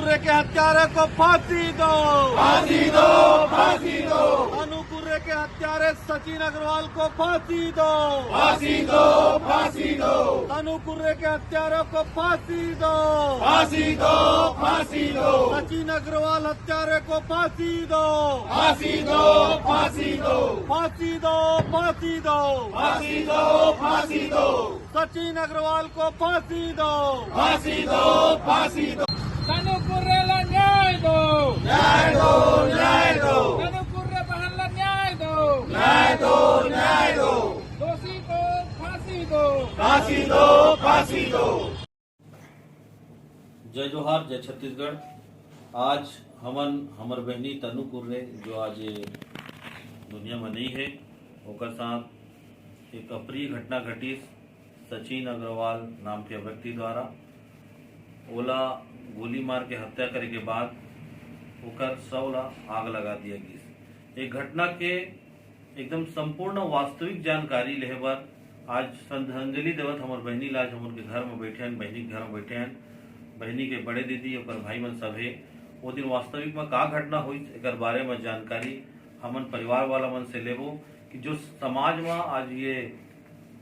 कुर्रे के हत्यारे को फांसी दो, फांसी दो, फांसी दो, तनु कुर्रे के हत्यारे सचिन अग्रवाल को फांसी दो, फांसी दो, फांसी दो, तनु कुर्रे के हत्यारों को फांसी दो, फांसी दो, फांसी दो, सचिन अग्रवाल हत्यारे को फांसी दो, फांसी दो, फांसी दो, फांसी दो, फांसी दो, फांसी दो, फांसी दो, सचिन अग्रवाल को फांसी दो, फांसी दो, फांसी दो, तनु कुर्रेला न्याय दो, न्याय दो, न्याय दो, तनु कुर्रे बहनला न्याय दो, न्याय दो, न्याय दो, दोषी को फांसी दो, फांसी दो, फांसी दो। जय जोहार, जय छत्तीसगढ़। आज हमर बहनी तनु कुर्रे जो आज दुनिया में नहीं है, ओकर साथ एक अप्रिय घटना घटी। सचिन अग्रवाल नाम के व्यक्ति द्वारा ओला गोली मार के हत्या करे के बाद ओकर शव ला आग लगा दिया गई। एक घटना के एकदम संपूर्ण वास्तविक जानकारी लेहे बर आज श्रद्धांजलि देवत हमर बहनी लाज हमर के घर में बैठे हैं, बहनी के घर में बैठे हैं। बहनी के बड़े दीदी और भाई मन सब है। वो दिन वास्तविक में का घटना हुई एक बारे में जानकारी हमन परिवार वाला मन से लेबो कि जो समाज में आज ये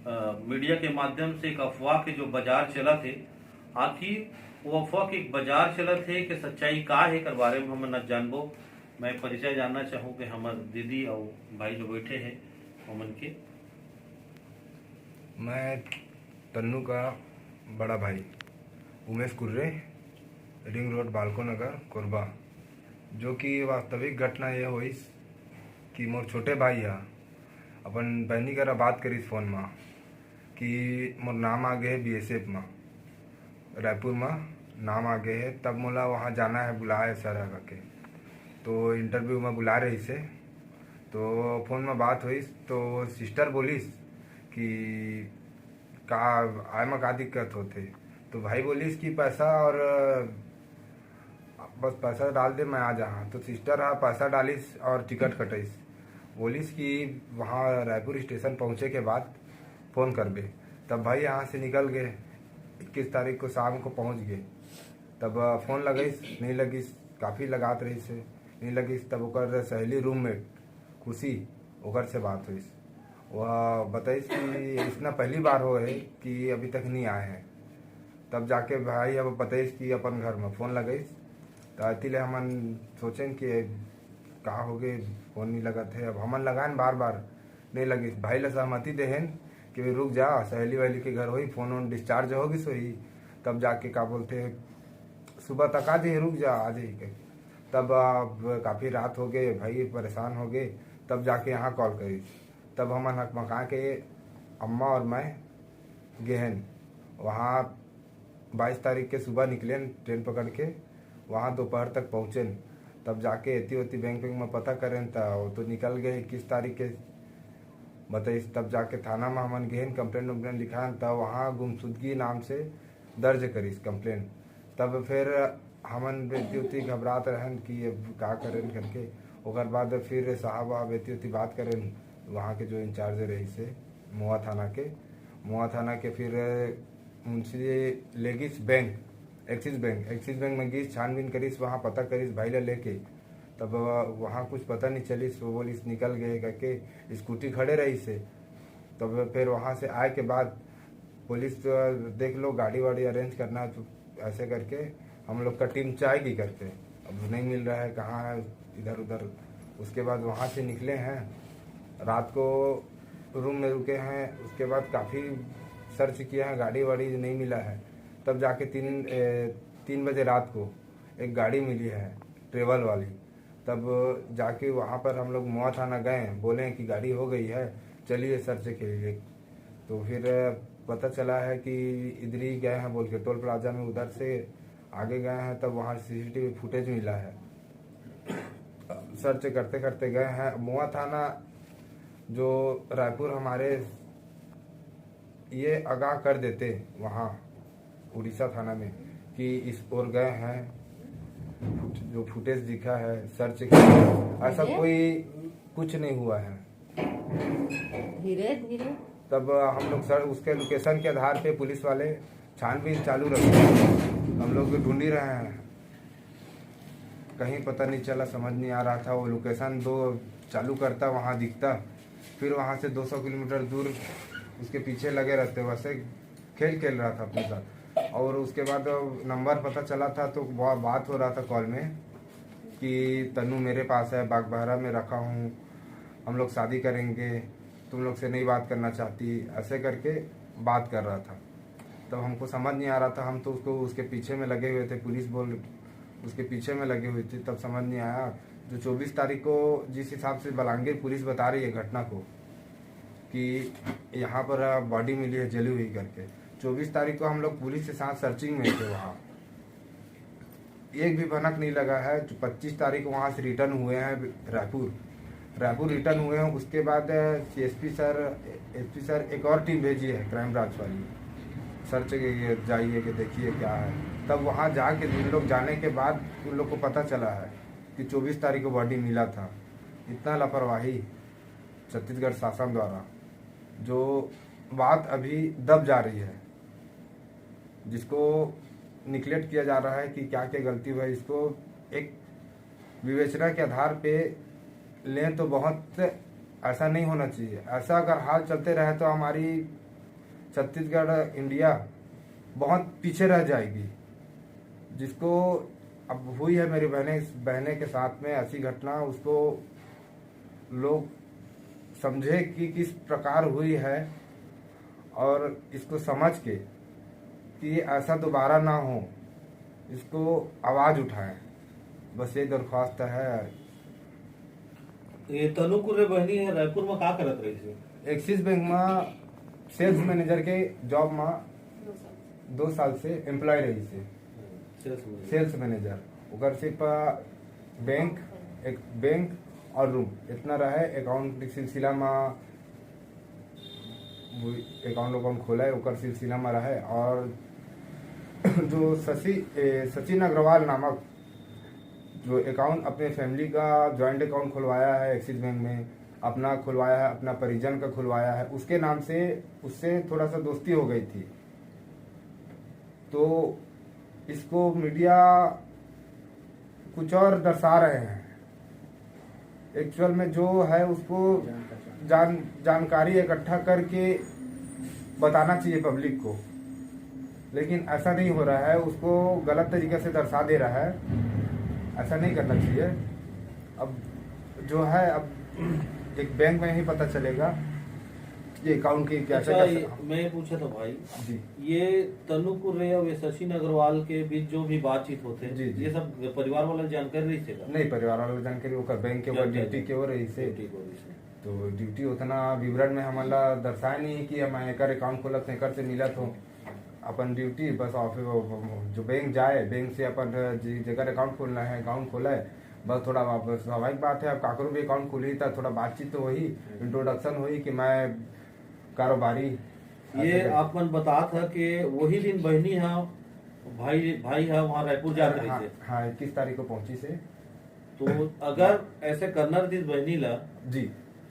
मीडिया के माध्यम से एक अफवाह के जो बाजार चला थे, आखिर वो अफवाह के एक बाजार चला थे कि सच्चाई का है कर बारे में हम न जानबो। मैं परिचय जानना चाहूँ कि हमार दीदी और भाई जो बैठे हैं हमन के। मैं तन्नू का बड़ा भाई उमेश कुर्रे, रिंग रोड बालको नगर कोरबा। जो कि वास्तविक घटना ये हुई कि मोर छोटे भाई है अपन बहनी करा बात करी फ़ोन में कि मोर नाम आ गए BSF में, रायपुर में नाम आ गए है, तब मोला वहाँ जाना है, बुलाया सर आगा के। तो इंटरव्यू में बुला रही से, तो फ़ोन में बात हुई तो सिस्टर बोलीस कि का आय में का दिक्कत होते। तो भाई बोलीस कि पैसा और बस पैसा डाल दे मैं आ जहाँ। तो सिस्टर हाँ पैसा डालिस और टिकट कटिस, बोलिस कि वहाँ रायपुर स्टेशन पहुँचे के बाद फ़ोन कर बे। तब भाई यहाँ से निकल गए, 21 तारीख को शाम को पहुँच गए। तब फ़ोन लगीस नहीं लगिस, काफ़ी लगात रही से नहीं लगिस। तब ओकर सहेली रूममेट खुशी ओकर से बात हुई, वह बताइस कि इसना पहली बार हो है कि अभी तक नहीं आए हैं। तब जाके भाई अब बताइस कि अपन घर में फ़ोन लगीस। तो अतिले हमन सोचें कि का हो गए, फ़ोन नहीं लगा थे। अब हमन लगान बार बार नहीं लगी। भाई ला सहमति देहन कि भाई रुक जा, सहेली वहेली के घर होई, फ़ोन वोन डिस्चार्ज होगी सोही। तब जाके का बोलते हैं सुबह तक आ जाइए, रुक जा आ जाइए। तब अब काफ़ी रात हो गए, भाई परेशान हो गए। तब जाके यहाँ कॉल करी। तब हमन हकमका के अम्मा और मैं गेहन वहाँ 22 तारीख के सुबह निकले ट्रेन पकड़ के, वहाँ दोपहर तक पहुँचे। तब जाके एती बैंक में पता करें तो निकल गए 21 तारीख के बताइस। तब जाके थाना में हमन गए, कंप्लेंट उम्प्लेंट लिखा, तब वहाँ गुमशुदगी नाम से दर्ज करीस कंप्लेंट। तब फिर हमन एती घबरात रहन कि अब का करें करके। ओकर बाद फिर साहब आप एती बात करें वहाँ के जो इंचार्ज रही से मुआ थाना के फिर मुंशी लेगिस बैंक एक्सिस बैंक में गिस, छानबीन करीस, वहाँ पता करीस भाई ला लेके। तब वहाँ कुछ पता नहीं चलीस, वो बोलिस निकल गए करके स्कूटी खड़े रही से। तब फिर वहाँ से आए के बाद पुलिस देख लो गाड़ी वाड़ी अरेंज करना, तो ऐसे करके हम लोग का टीम चाहेगी करके। अब नहीं मिल रहा है, कहाँ है, इधर उधर। उसके बाद वहाँ से निकले हैं, रात को रूम में रुके हैं। उसके बाद काफ़ी सर्च किया है, गाड़ी वाड़ी नहीं मिला है। तब जाके 3 बजे रात को एक गाड़ी मिली है ट्रेवल वाली। तब जाके वहाँ पर हम लोग मुआ थाना गए, बोले कि गाड़ी हो गई है, चलिए सर्च के लिए। तो फिर पता चला है कि इधर ही गए हैं बोल के, टोल प्लाजा में उधर से आगे गए हैं। तब वहाँ CCTV फुटेज मिला है। सर्च करते करते गए हैं मुआ थाना, जो रायपुर हमारे ये आगाह कर देते वहाँ उड़ीसा थाना में कि इस ओर गए हैं। जो फुटेज दिखा है सर्च किया, ऐसा कोई कुछ नहीं हुआ है। धीरे धीरे तब हम लोग सर उसके लोकेशन के आधार पे पुलिस वाले छानबीन चालू रखे, हम लोग ढूंढ ही रहे हैं। कहीं पता नहीं चला, समझ नहीं आ रहा था। वो लोकेशन दो चालू करता वहाँ दिखता, फिर वहाँ से 200 किलोमीटर दूर उसके पीछे लगे रहते, वैसे खेल रहा था अपने साथ। और उसके बाद नंबर पता चला था तो बात हो रहा था कॉल में कि तनु मेरे पास है, बागबाहरा में रखा हूँ, हम लोग शादी करेंगे, तुम लोग से नहीं बात करना चाहती, ऐसे करके बात कर रहा था। तब हमको समझ नहीं आ रहा था, हम तो उसको उसके पीछे में लगे हुए थे, पुलिस बोल उसके पीछे में लगे हुए थे, तब समझ नहीं आया। जो 24 तारीख को जिस हिसाब से बलांगीर पुलिस बता रही है घटना को कि यहाँ पर बॉडी मिली है जली हुई करके, 24 तारीख को हम लोग पुलिस के साथ सर्चिंग में थे, वहाँ एक भी भनक नहीं लगा है। 25 तारीख को वहाँ से रिटर्न हुए हैं रायपुर रिटर्न हुए हैं। उसके बाद एसपी सर एक और टीम भेजी है क्राइम ब्रांच वाली, सर्च जाइए कि देखिए क्या है। तब वहाँ जाके उन लोग जाने के बाद उन लोग को पता चला है कि 24 तारीख को बॉडी मिला था। इतना लापरवाही छत्तीसगढ़ शासन द्वारा, जो बात अभी दब जा रही है, जिसको निगलेक्ट किया जा रहा है कि क्या क्या गलती हुई, इसको एक विवेचना के आधार पे लें तो बहुत ऐसा नहीं होना चाहिए। ऐसा अगर हाल चलते रहे तो हमारी छत्तीसगढ़ इंडिया बहुत पीछे रह जाएगी, जिसको अब हुई है मेरी बहने के साथ में ऐसी घटना, उसको लोग समझे कि किस प्रकार हुई है और इसको समझ के कि ऐसा दोबारा ना हो, इसको आवाज़ उठाएं, बस ये दरख्वास्त है। ये तनु कुर्रे बहनी है रायपुर में का करत रही थी? एक्सिस बैंक में सेल्स मैनेजर के जॉब में 2 साल से एम्प्लॉय रही से, सेल्स मैनेजर। ओकर सिर्फ बैंक और रूम इतना रहे। अकाउंट सिलसिला में अकाउंट खोला है, ओकर सिलसिला में रहे। और जो सचिन अग्रवाल नामक जो अकाउंट अपने फैमिली का जॉइंट अकाउंट खुलवाया है एक्सिस बैंक में, अपना खुलवाया है, अपना परिजन का खुलवाया है, उसके नाम से उससे थोड़ा सा दोस्ती हो गई थी। तो इसको मीडिया कुछ और दर्शा रहे हैं, एक्चुअल में जो है उसको जानकारी इकट्ठा करके बताना चाहिए पब्लिक को, लेकिन ऐसा नहीं हो रहा है, उसको गलत तरीके से दर्शा दे रहा है। ऐसा नहीं करना चाहिए। अब जो है अब एक बैंक में ही पता चलेगा ये अकाउंट की क्या। अच्छा, मैं पूछा था भाई जी, ये तनु कुर्रे और सचिन अग्रवाल के बीच जो भी बातचीत होते हैं, जी। ये सब परिवार वाला जानकारी रही थे? नहीं, परिवार वालों जानकारी ओकर बैंक के ऊपर ड्यूटी के ओर रही से, तो ड्यूटी उतना विवरण में हमारा दर्शाया नहीं कि हम एकर अकाउंट खोलत एकर से मिलत हो। अपन ड्यूटी बस ऑफिस जो बैंक जाए, बैंक से अपन जगह अकाउंट खोलना है अकाउंट खोला है, बस थोड़ा स्वाभाविक बात है। अब काकरो भी अकाउंट खुली था, थोड़ा बातचीत तो वही इंट्रोडक्शन हुई कि मैं कारोबारी। ये आपन बता था कि वही दिन बहनी है भाई है वहाँ रायपुर जा रही थे। हाँ 21 तारीख को पहुंची से। तो अगर ऐसे करना रहती बहनी ला जी,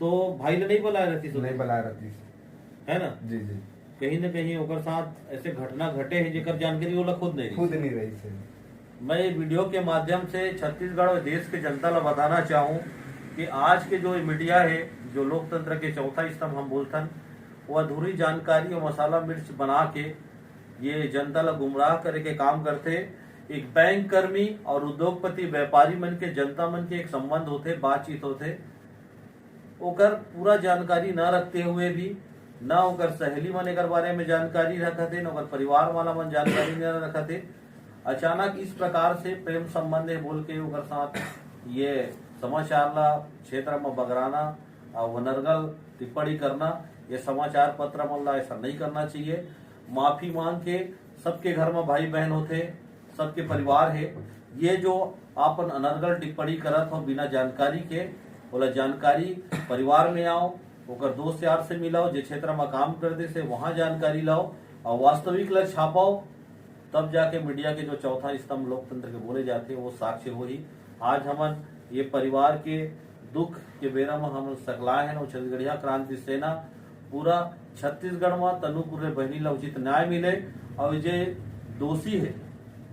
तो भाई ने नहीं बुलाया रहती? नहीं बुलाया रहती है ना? जी जी, कहीं न कहीं ओकर साथ ऐसे घटना घटे हैं जेकर जानकारी वो खुद नहीं रही से। मैं ये वीडियो के माध्यम से छत्तीसगढ़ और देश के जनता ला बताना चाहूँ कि आज के जो मीडिया है, जो लोकतंत्र के चौथा स्तंभ हम बोलतन, वो अधूरी जानकारी और मसाला मिर्च बना के ये जनता ला गुमराह करे के काम करते। एक बैंक कर्मी और उद्योगपति व्यापारी मन के जनता मन के एक संबंध होते, बातचीत होते, ओकर पूरा जानकारी न रखते हुए भी न ओकर सहेली मन एकर बारे में जानकारी रखते, न ओकर परिवार वाला मन जानकारी न रखते। अचानक इस प्रकार से प्रेम संबंध है बोल के ओकर साथ ये समाचार ला क्षेत्र में बगराना और वनर्गल टिप्पणी करना, ये समाचार पत्र मन ऐसा नहीं करना चाहिए। माफी मांग के सबके घर में भाई बहन होते, सबके परिवार है। ये जो आपन अनर्गल टिप्पणी करत हो बिना जानकारी के, बोला जानकारी परिवार में आओ, ओकर दोस्त यार से मिलाओ, जे क्षेत्र में काम करते से वहां जानकारी लाओ और वास्तविक लक्ष्य छापाओ, तब जाके मीडिया के जो चौथा स्तंभ लोकतंत्र के बोले जाते हैं वो साक्ष्य हो ही। आज हमन ये परिवार के दुख के बेरा में हम सकलाए हैं। छत्तीसगढ़िया क्रांति सेना पूरा छत्तीसगढ़ में तनु कुर्रे बहनी ला उचित न्याय मिले और जो दोषी है,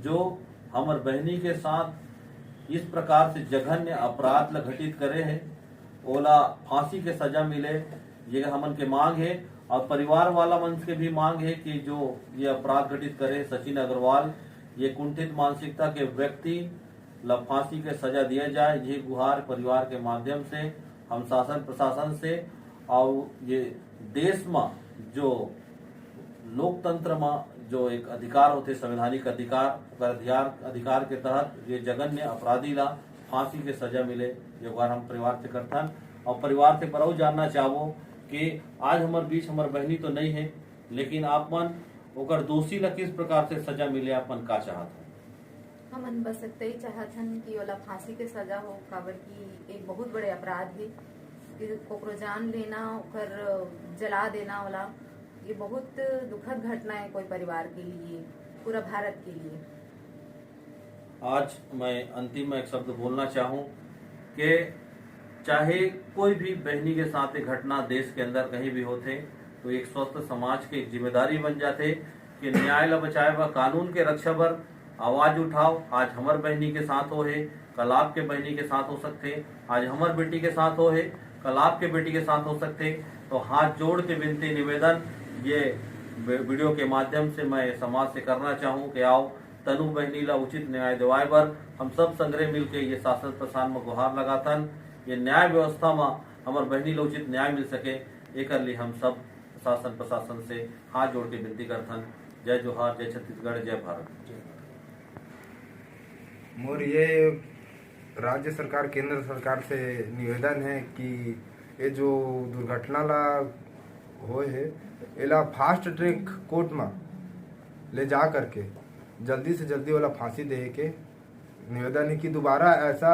जो हमार बहनी के साथ इस प्रकार से जघन्य अपराध ला घटित करे है ओला फांसी के सजा मिले, ये हमन के मांग है। और परिवार वाला मन के भी मांग है कि जो ये अपराध घटित करे सचिन अग्रवाल, ये कुंठित मानसिकता के व्यक्ति ला फांसी के सजा दिया जाए। ये गुहार परिवार के माध्यम से हम शासन प्रशासन से और ये देश में जो लोकतंत्र में जो एक अधिकार होते संवैधानिक अधिकार के तहत ये जघन्य अपराधी ला फांसी के सजा मिले, ये गुहार हम परिवार से करथन। और परिवार से परऊ जानना चाहो कि आज हमारे बीच हमारे बहनी तो नहीं है, लेकिन आप मन ओकर दोषी ला किस प्रकार से सजा मिले, आप मन का चाहत है? हमन बस इतना ही चाहत हन कि ओला फांसी के सजा हो, काबर की एक बहुत बड़े अपराध है कि ओकरो जान लेना, ओकर जला देना वाला, ये बहुत दुखद घटना है कोई परिवार के लिए, पूरा भारत के लिए। आज मैं अंतिम में एक शब्द बोलना चाहूँ कि चाहे कोई भी बहनी के साथ एक घटना देश के अंदर कहीं भी होते तो एक स्वस्थ समाज की जिम्मेदारी बन जाते कि न्याय ला बचाए व कानून के रक्षा बर आवाज उठाओ। आज हमार बहनी के साथ हो है, कल आपके बहनी के साथ हो सकते, आज हमार बेटी के साथ हो है, कल आपके बेटी के साथ हो सकते। तो हाथ जोड़ के विनती निवेदन ये वीडियो के माध्यम से मैं समाज से करना चाहूँ कि आओ तनु बहनी ला उचित न्याय दिवाए बर हम सब संग्रह मिलके ये शासन प्रशासन में गुहार लगाथन, ये न्याय व्यवस्था में हमार बहनी ला उचित न्याय मिल सके, एक लिए हम सब शासन प्रशासन से हाथ जोड़ के विनती करथन। जय जोहार, जय छत्तीसगढ़, जय भारत। मोर ये राज्य सरकार केंद्र सरकार से निवेदन है कि ये जो दुर्घटना ला होए है एला फास्ट ट्रैक कोर्ट में ले जा करके जल्दी से जल्दी वाला फांसी दे के निवेदन है कि दोबारा ऐसा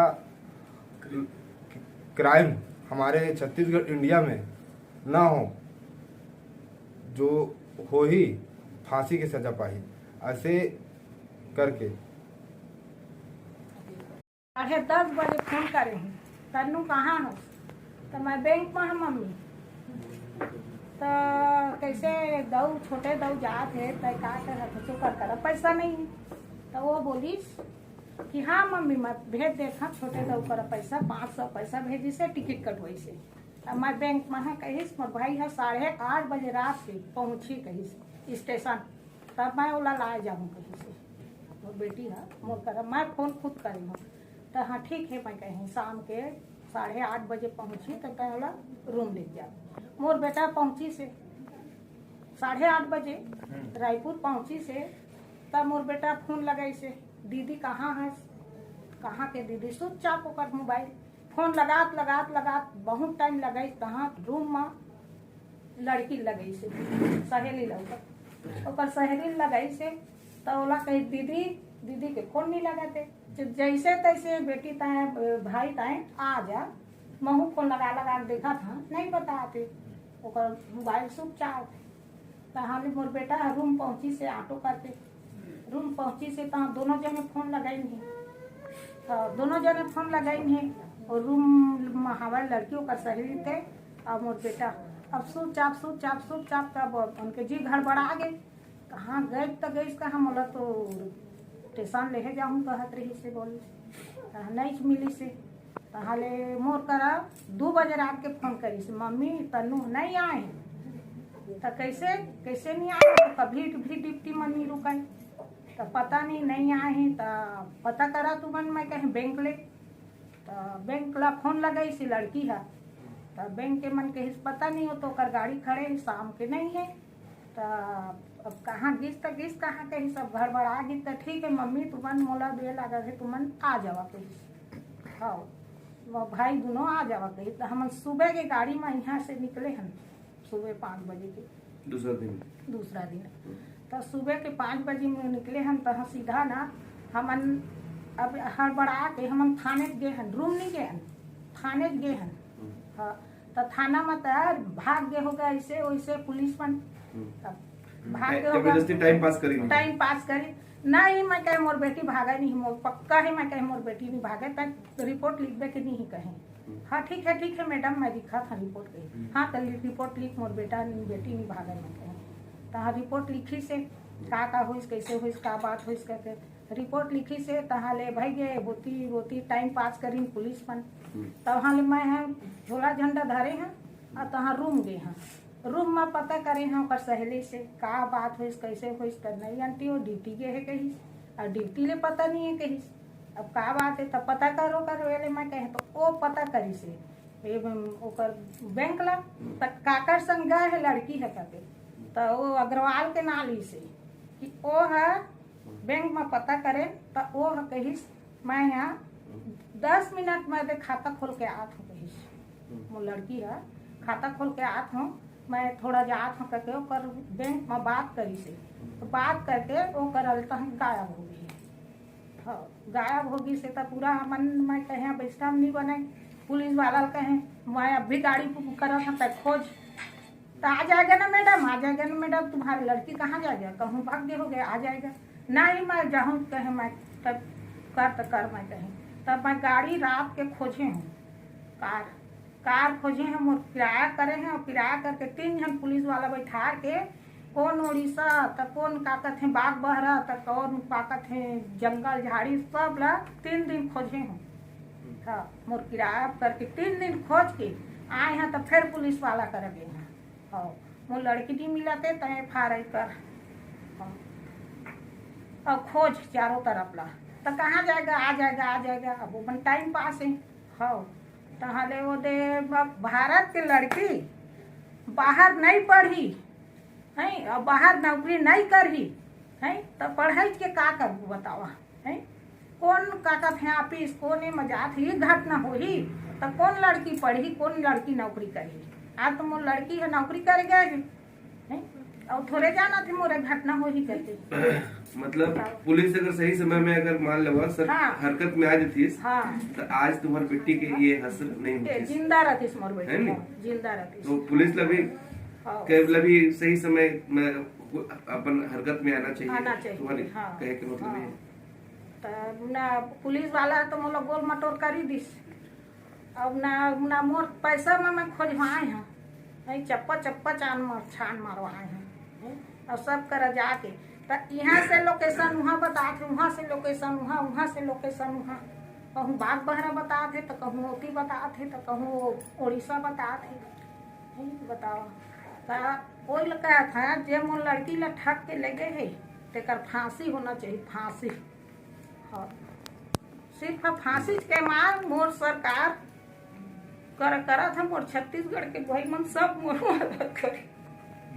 क्राइम हमारे छत्तीसगढ़ इंडिया में ना हो, जो हो ही फांसी की सजा पाई, ऐसे करके 10:30 बजे फोन करे हैं, तन्नू कहाँ हो? तो मैं बैंक में हूँ मम्मी। तो कैसे दऊ छोटे दऊ जात है तो का कर पैसा नहीं है। तो वो बोलिस कि हाँ मम्मी मैं भेज देखा छोटे दऊ कर पैसा 500 पैसा भेजी से टिकट कटवाई से। अब मैं बैंक में है कहीस मोर भाई है 8:30 बजे रात से पहुँची कहीं स्टेशन, तब मैं ओला लाए जाऊँ कहीं से। मोर बेटी है मोर कर मैं फोन खुद करी हूँ। तो हाँ ठीक है, मैं कहीं शाम के 8:30 बजे पहुँची तो कहीं वाला रूम ले जा। मोर बेटा पहुँची से 8:30 बजे रायपुर पहुँची से, तब मोर बेटा फोन लगाई से दीदी कहाँ है, कहाँ के दीदी स्विच ऑफ होकर मोबाइल फोन लगात लगात लगात बहुत टाइम लगाई। कहाँ रूम में लड़की लगाई से सहेली लगा सहेली लगाई से, तो ओला कही दीदी दीदी के फोन नहीं लगाते, जैसे तैसे बेटी ताए भाई ताए आ जा, महू फोन लगा लगा देखा था नहीं बताते, ओकर मोबाइल स्विच ऑफ। तहाँ मोर बेटा रूम पहुँची से ऑटो करके रूम पहुँची से तहाँ दोनों जने फोन लगाई है, तो दोनों जने फोन लगाई है और रूम में हमारे लड़कियों का सहेली थे और मोर बेटा। अब स्विच ऑफ तब उनके जी गड़बड़ा गए, कहाँ गए तो गई कहाँ मोला तो स्टेशन ले जाऊँ कहत रही से बोली नहीं मिली से। तहाले मोर करा 2 बजे रात के फोन करी से मम्मी तन्नू नहीं आए, तो कैसे कैसे नहीं आए, तो कभी भी डिप्टी में नहीं रुकाई, तो पता नहीं आए हैं। तो पता करा तू मन मैं कहीं बैंक ले, तो बैंक ला फोन लगाई सी लड़की है, तो बैंक के मन कहीं पता नहीं हो, तो कर गाड़ी खड़े शाम के नहीं है। तो अब कहाँ गिस तो गिस कहाँ कहीं सब गड़बड़ा गई। तो ठीक है मम्मी तुमन मोला दे लगा है तुमन आ जावा कहीं, हाँ वो भाई दोनों आ जावा कहीं। तो हम सुबह के गाड़ी में यहाँ से निकले हैं सुबह 5 बजे के दूसरा दिन। तो सुबह के 5 बजे में निकले हम, तो सीधा ना हमन अब हड़बड़ा के हमन थाने गए हैं, रूम नहीं गए हैं थाने गए हैं। हाँ तो थाना में तो भाग गए होगा ऐसे वैसे पुलिस में, भाग गए होगा टाइम पास करी नहीं। मैं कहे मोर बेटी भागा नहीं, मोर पक्का है मैं कहे मोर बेटी नहीं भागे, तक रिपोर्ट लिख दे के नहीं कहे। हाँ ठीक है मैडम मैं लिखा था रिपोर्ट कही, हाँ तो रिपोर्ट लिख मोर बेटी नहीं भागा मैं कहे। तो हाँ रिपोर्ट लिखी से का हुई कैसे हुई का बात हुई करके रिपोर्ट लिखी से तहाँ ले भाई गे बोती बोती टाइम पास करी पुलिस मन तहाँ ले मैं है झोला झंडा धरे हैं और तहाँ रूम गए हैं रूम में पता करे हैं ओकर सहेली से का बात हुई कैसे हुई तो नहीं आंटी वो ड्यूटी के है कहीं और ड्यूटी ले पता नहीं है कहीं अब का बात है तब पता करो कर वेले मैं कहे तो वो पता करी से ओकर बैंक ला काकर संग गए है लड़की है कहते तो वो अग्रवाल के नाली से कि वो है बैंक में पता करे तो वो है कही मैं यहाँ 10 मिनट में दे खाता खोल के आत हूँ कही वो लड़की है खाता खोल के आत हूँ मैं थोड़ा जात हूँ करके ओकर बैंक में बात करी से तो बात करके वो करल तो गायब हो गई हाँ गायब होगी से तो पूरा मन मैं कहे वैष्णव नहीं बने पुलिस वाला कहे मैं अब भी गाड़ी करा था तक खोज तो आ जाएगा ना मैडम आ जाएगा ना मैडम तुम्हारी लड़की कहाँ जाएगा कहूँ भाग्य हो गया आ जाएगा नहीं मैं जाऊँ कहे मैं तब कर मैं कहे तब मैं गाड़ी रात के खोजे हूँ कार खोजे हैं मोर किराया करे हैं और किराया करके 3 जन पुलिस वाला बैठा के कौन उड़ीसा तो कौन का कहते हैं बाग बहरा तो कौन का कहते हैं जंगल झाड़ी सब ला 3 दिन खोजे हूँ हाँ मोर किराया करके 3 दिन खोज के आए हैं तो फिर पुलिस वाला कर गए हैं हाँ मोर लड़की नहीं मिलते तो FIR कर और खोज चारों तरफ ला तो कहाँ जाएगा आ जाएगा अब वो टाइम पास है हाँ तहले वो दे भारत के लड़की बाहर नहीं पढ़ी है और बाहर नौकरी नहीं करी है तो पढ़ाई के का करूँ बतावा है कौन का कहते हैं ऑफिस कौन मजाक ही घटना हो ही तो कौन लड़की पढ़ी कौन लड़की नौकरी करी आज तो मोर लड़की है नौकरी कर गए है और थोड़े जाना थे मोरे घटना हो ही करते मतलब पुलिस अगर सही समय में अगर मान लो सर हाँ। हरकत में आ जाती हाँ तो आज तुम्हारी बेटी के ये हसर नहीं होती जिंदा रहती मोर बेटी है नी? जिंदा रहती तो पुलिस ला भी भी सही समय में अपन हरकत में आना चाहिए तुम्हारी हाँ, कहे के मतलब ये तो ना पुलिस वाला तो मोला गोल मटोर करी दिस अब ना मोर पैसा में मैं खोजवाए हैं नहीं चप्पा छान मारवाए हैं और सब कर जाके तो यहाँ से लोकेशन वहाँ बताते वहाँ से लोकेशन वहाँ से लोकेशन वहाँ कहूँ बाग बहरा बताते तो कहूँ ओती बताते तो कहूँ उड़ीसा बताते बताओ तो वही कहा था जे मोर लड़की ला ठग के लगे है तेकर फांसी होना चाहिए फांसी हाँ सिर्फ फांसी के मार मोर सरकार करा था मोर छत्तीसगढ़ के भाई मन सब मोर मदद करे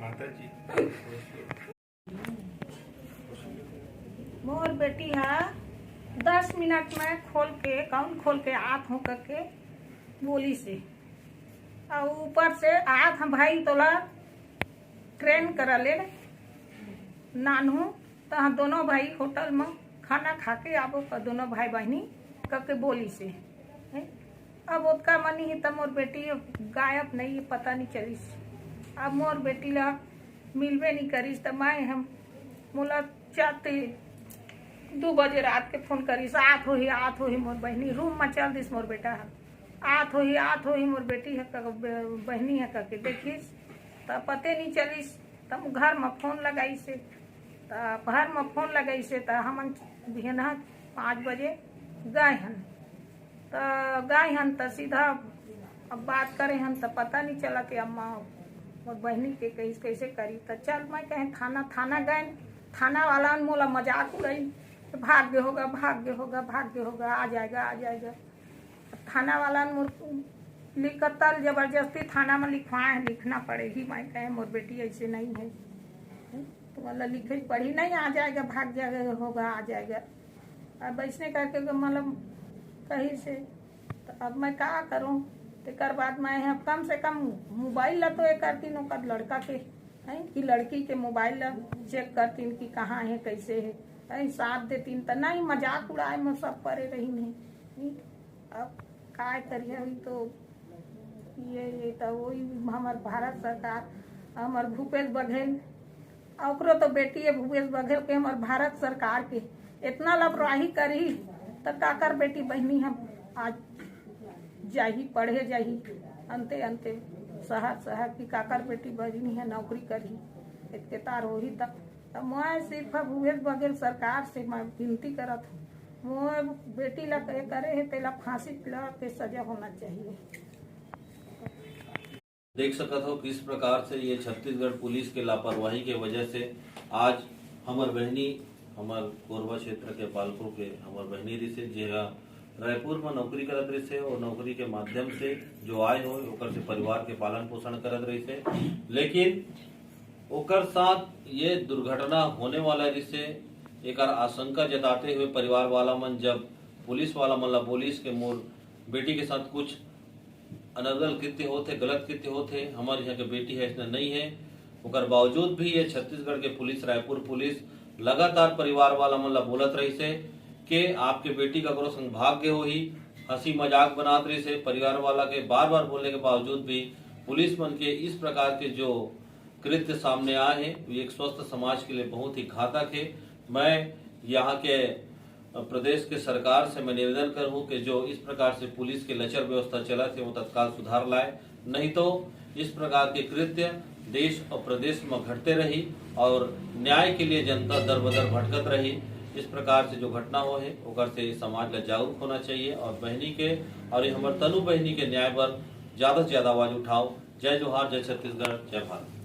माता जी मोर बेटी है 10 मिनट में अकाउंट खोल के आत हूँ करके बोली से और ऊपर से आत हम भाई तोला ट्रेन करा ले नानू तो हम दोनों भाई होटल में खाना खा के आबो का दोनों भाई बहनी करके बोली से है? अब उसका मनी ही तो मोर बेटी गायब नहीं पता नहीं चलीस अब मोर बेटी ला मिलवे नहीं करीस तो मैं हम मोला चाहते 2 बजे रात के फोन करीस आत हो ही मोर बहनी रूम में चल दिस मोर बेटा है आत हो ही मोर बेटी है बहनी है करके देखिस तो पते नहीं चलीस तब घर में फोन लगाई से तो घर में फोन लगाई से तो हम बिहना 5 बजे गए हन तो सीधा अब बात करे हन तो पता नहीं चला कि अम्मा मोर बहनी के कैसे करी तो चल मैं कहें थाना गए थाना वाला मोला मजाक उड़ाई भाग्य होगा आ जाएगा थाना वाला मोर लिखतल जबरदस्ती थाना में लिखवाए लिखना पड़ेगी मैं कहें मोर बेटी ऐसे नहीं है तो मतलब लिखे पढ़ी नहीं आ जाएगा भाग जाएगा होगा आ जाएगा अब ऐसे करके मतलब कहीं से तो अब मैं क्या करूं तेकर बाद मैं कम से कम मोबाइल ला तो एक करती नौकर लड़का के है कि लड़की के मोबाइल ला चेक करती कि कहाँ है कैसे है साथ देती तो नहीं मजाक उड़ाए में सब परे रही नहीं अब काय करिए तो ये तो वही हमार भारत सरकार हमार भूपेश बघेल ओकरो तो बेटी है भूपेश बघेल के हमार भारत सरकार के इतना लापरवाही करी तो काकर बेटी बहनी हम आज पढ़े जाही अंते शहर की काकर बेटी बहनी है नौकरी करी इतके तार हो ही तक तो मैं सिर्फ अब उहे बगैर सरकार से मैं विनती करत हूँ, मोए बेटी ला करे है तेला फांसी के सजा होना चाहिए। देख सकत हो किस प्रकार से ये छत्तीसगढ़ पुलिस के लापरवाही के वजह से आज हमर बहनी हमार कोरबा क्षेत्र के पालपुर के हमार बहनी रही से जे रायपुर में नौकरी करत रही से और नौकरी के माध्यम से जो आय हो ओकर से परिवार के पालन पोषण करत रही से, लेकिन ओकर साथ ये दुर्घटना होने वाला रही से एक आशंका जताते हुए परिवार वाला मन जब पुलिस वाला मन ला पुलिस के मोर बेटी के साथ कुछ अनर्गल कृत्य होते, गलत कृत्य होते, हमारे यहाँ के बेटी है इसने नहीं है, ओकर बावजूद भी ये छत्तीसगढ़ के पुलिस रायपुर पुलिस लगातार परिवार वाला मन ला बोलत रही से कि आपके बेटी का करो संग भाग्य हो ही, हंसी मजाक बनात रही से। परिवार वाला के बार बार बोलने के बावजूद भी पुलिस मन के इस प्रकार के जो कृत्य सामने आए हैं ये एक स्वस्थ समाज के लिए बहुत ही घातक है। मैं यहाँ के प्रदेश के सरकार से मैं निवेदन करूं कि जो इस प्रकार से पुलिस के लचर व्यवस्था चला थे वो तत्काल सुधार लाए, नहीं तो इस प्रकार के कृत्य देश और प्रदेश में घटते रही और न्याय के लिए जनता दर बदर भटकत रही। इस प्रकार से जो घटना हो है ओकर से समाज का जागरूक होना चाहिए और बहनी के और हमारे तनु बहनी के न्याय पर ज्यादा से ज्यादा आवाज उठाओ। जय जोहार, जय छत्तीसगढ़, जय भारत।